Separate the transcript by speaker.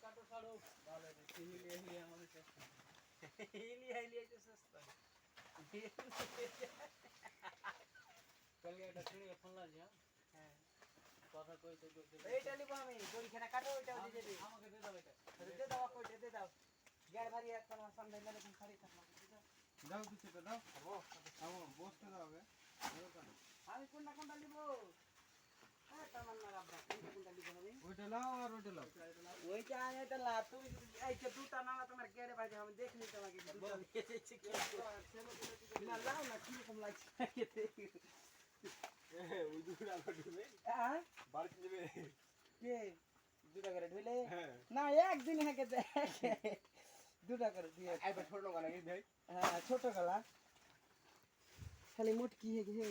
Speaker 1: কাটো ছাড়ো ভালো রে হিলিয়ে হিলিয়ে আমাদের হিলিয়ে হিলিয়ে তো সস্তা কালকে একটা ছেড়ে ফোন লাগছে হ্যাঁ কথা কইতে কইতে
Speaker 2: এইটা নিব আমি গড়িখানা কাটো ওইটাও দিয়ে দিবি
Speaker 1: আমাকে দিয়ে দাও এটা
Speaker 2: দিয়ে দাও কইতে দিয়ে দাও গ্যার বাড়ি একটা সন্ধ্যা মেলে তুমি খালি থাকবা
Speaker 3: দাও কিছুটা দাও খাবো বসতে দাও আগে
Speaker 2: আমি কোনটা নিব তামান্না রাব্বা কোনটা নিব আমি
Speaker 3: ওইটা লাও আর ওইটা লাও
Speaker 2: ওইটা এটা লা তুমি এইটা দুটা নালা তোমার গেরে বাইরে আমি দেখনি তোমাকে দুটা দিয়েছে কি না লাও না কি রকম লাগছে
Speaker 3: ওই দুটো আলো দিবে
Speaker 2: হ্যাঁ
Speaker 3: বাড়িতে যাবে
Speaker 2: কে দুটা করে ঢুলে
Speaker 3: হ্যাঁ
Speaker 2: না একদিন হেকে দেখে দুটা করে দিয়ে
Speaker 3: আইবা ছোট লাগা নাকি ভাই
Speaker 2: হ্যাঁ ছোট গলা খালি মোট কি হেগে হে